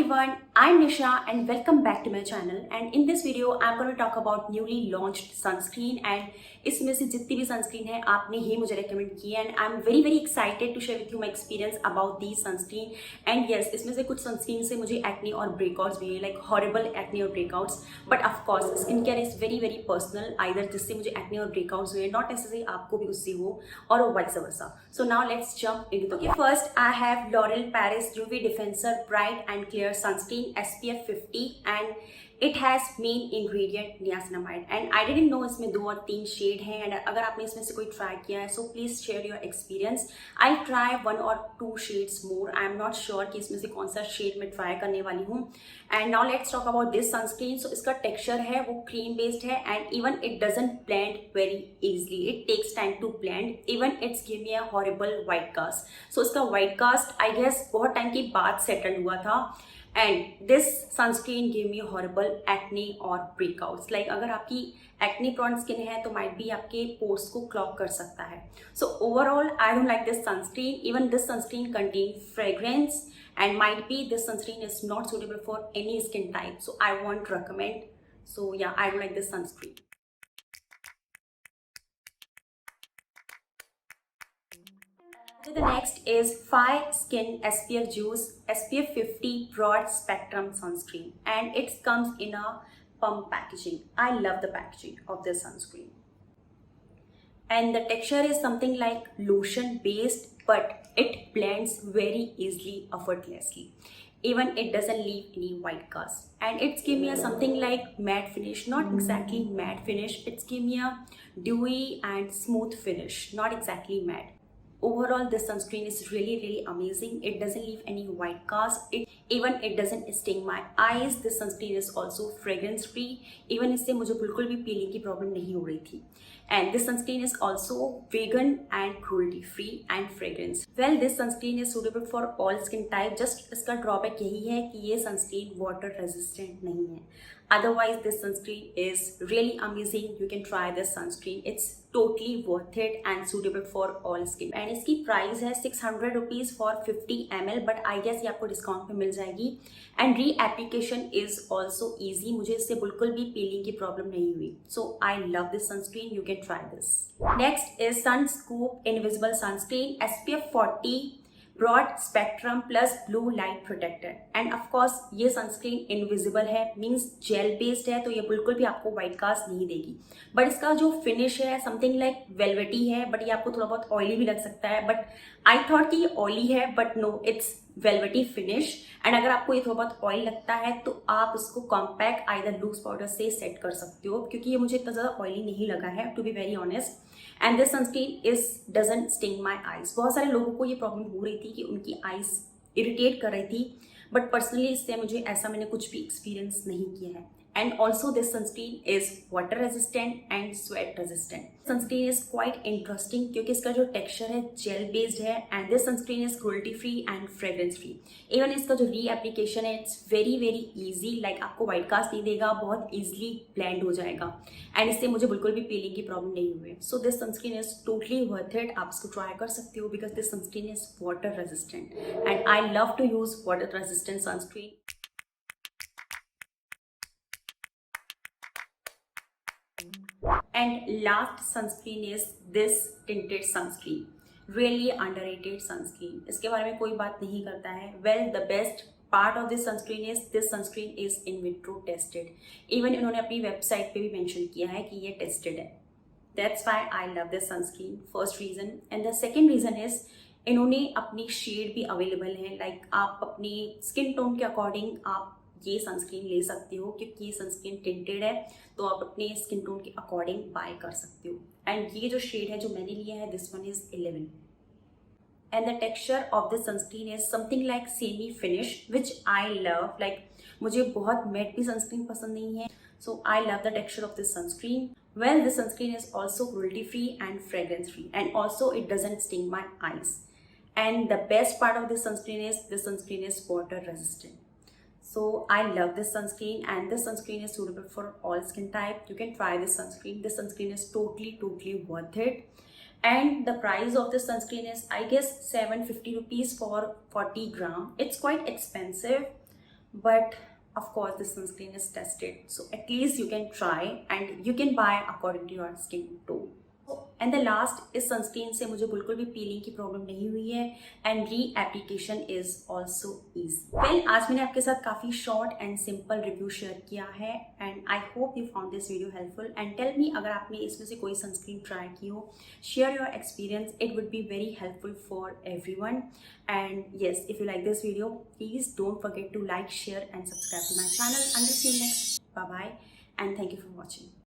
everyone, I'm Nisha and welcome back to my channel. And in this video I'm going to talk about newly launched sunscreen and इसमें से जितनी भी sunscreen है आपने ही मुझे recommend की है and I am very very excited to share with you my experience about the sunscreen. And yes, इसमें से कुछ सनस्क्रीन से मुझे एक्ने और ब्रेकआउट्स भी है, लाइक हॉरिबल एक्ने और breakouts. But of course skin care is very very personal, either जिससे मुझे एक्ने और ब्रेकआउट्स हुए, नॉट नेसेसरी आपको भी उससे हो और vice versa. So now let's jump into the first. I have L'Oreal Paris UV defender bright and clear sunscreen SPF 50 and it has main ingredient niacinamide. And I didn't know इसमें 2 और 3 shade हैं. And अगर आपने इसमें से कोई try किया है so please share your experience. I try 1 और 2 shades more. I am not sure कि इसमें से कौन सा शेड मैं ट्राई करने वाली हूँ. And now let's talk about this sunscreen. So इसका टेक्सचर है वो क्रीम बेस्ड है and even it doesn't blend very easily. It takes time to blend. Even it's give me a horrible white cast. So इसका white cast I guess बहुत time के बाद settle हुआ था. And this sunscreen give me horrible acne और breakouts. Like अगर आपकी acne prone skin है तो माइट भी आपके पोर्स को क्लॉग कर सकता है. So overall I don't like this sunscreen. Even this sunscreen contain fragrance and might be this sunscreen is not suitable for any skin type, so I won't recommend. So yeah, I don't like this sunscreen. The next is Phi Skin SPF Juice SPF 50 Broad Spectrum Sunscreen, and it comes in a pump packaging. I love the packaging of this sunscreen. And the texture is something like lotion based, but it blends very easily, effortlessly. Even it doesn't leave any white cast. And it's give me a something like matte finish, not exactly matte finish. It's give me a dewy and smooth finish, not exactly matte. Overall, this sunscreen is really really amazing. It doesn't leave any white cast. It doesn't sting my eyes. This sunscreen is also fragrance free. Even इससे मुझे बिल्कुल भी piling की problem नहीं हो रही थी. And this sunscreen is also vegan and cruelty free and fragrance. Well, this sunscreen is suitable for all skin type. Just इसका ड्रॉबैक यही है कि ये sunscreen water resistant नहीं है. Otherwise, this sunscreen is really amazing. You can try this sunscreen. It's totally worth it and suitable for all skin. And इसकी price है 600 rupees for 50 ml. But I guess ये आपको discount पे मिल जाएगी. And re-application is also easy. मुझे इससे बिल्कुल भी पीलिंग की प्रॉब्लम नहीं हुई. So I love this sunscreen. You can try this. Next is Sunscoop Invisible Sunscreen SPF 40 broad spectrum plus blue light protector. And of course ये सनस्क्रीन इनविजिबल है, means gel based है, तो ये बिल्कुल भी आपको वाइट कास्ट नहीं देगी. बट इसका जो फिनिश है समथिंग लाइक वेलवेटी है, बट ये आपको थोड़ा बहुत ऑयली भी लग सकता है. बट आई थॉट कि ये ऑयली है, but no, it's velvety finish. And अगर आपको ये थोड़ा बहुत ऑयल लगता है तो आप इसको कॉम्पैक्ट आइदर लूज पाउडर से सेट कर सकते हो, क्योंकि ये मुझे इतना ज़्यादा ऑयली नहीं लगा है, to be very honest. And this sunscreen is doesn't sting my eyes. बहुत सारे लोगों को ये प्रॉब्लम हो रही थी कि उनकी आइज इरिटेट कर रही थी, बट पर्सनली इससे मुझे ऐसा मैंने कुछ भी एक्सपीरियंस नहीं किया है. And also this sunscreen is water resistant and sweat resistant. Sunscreen is quite interesting क्योंकि इसका जो texture है gel based है. And this sunscreen is cruelty free and fragrance free. Even इसका जो re-application है it's very very easy. Like आपको white cast नहीं देगा, बहुत easily blend हो जाएगा. And इससे मुझे बिल्कुल भी peeling की problem नहीं हुई. So this sunscreen is totally worth it. आप इसको try कर सकते हो because this sunscreen is water resistant. And I love to use water resistant sunscreen. And last sunscreen is this tinted sunscreen. Really underrated sunscreen. इसके बारे में कोई बात नहीं करता है. Well, the best part of this sunscreen is in vitro tested. Even इन्होंने अपनी वेबसाइट पे भी मेंशन किया है कि ये टेस्टेड है. That's why I love this sunscreen. First reason. And the second reason is इन्होंने अपनी शेड भी अवेलेबल है. लाइक आप अपनी स्किन टोन के अकॉर्डिंग आप ये सनस्क्रीन ले सकते हो, क्योंकि ये सनस्क्रीन टिंटेड है तो आप अपने स्किन टोन के अकॉर्डिंग बाय कर सकते हो. एंड ये जो शेड है जो मैंने लिया है this one is 11. And the texture of this sunscreen is something like semi finish which I love. Like मुझे बहुत मैट भी सनस्क्रीन पसंद नहीं है, so I love the texture of this sunscreen. Well, this sunscreen is also cruelty free and fragrance free, and also it doesn't sting my eyes. And the best part of this sunscreen is water resistant. So I love this sunscreen, and this sunscreen is suitable for all skin type. You can try this sunscreen. This sunscreen is totally worth it. And the price of this sunscreen is I guess 750 rupees for 40 gram. It's quite expensive, but of course this sunscreen is tested, so at least you can try and you can buy according to your skin too. And the last, इस sunscreen से मुझे बिल्कुल भी piling की problem नहीं हुई है and reapplication is also easy. Well, आज मैंने आपके साथ काफ़ी short and simple review share किया है and I hope you found this video helpful and tell me अगर आपने इसमें से कोई सनस्क्रीन ट्राई की हो, share your experience, it would be very helpful for everyone. And yes, if you like this video, please don't forget to like, share and subscribe to my channel. Until see you next, bye bye and thank you for watching.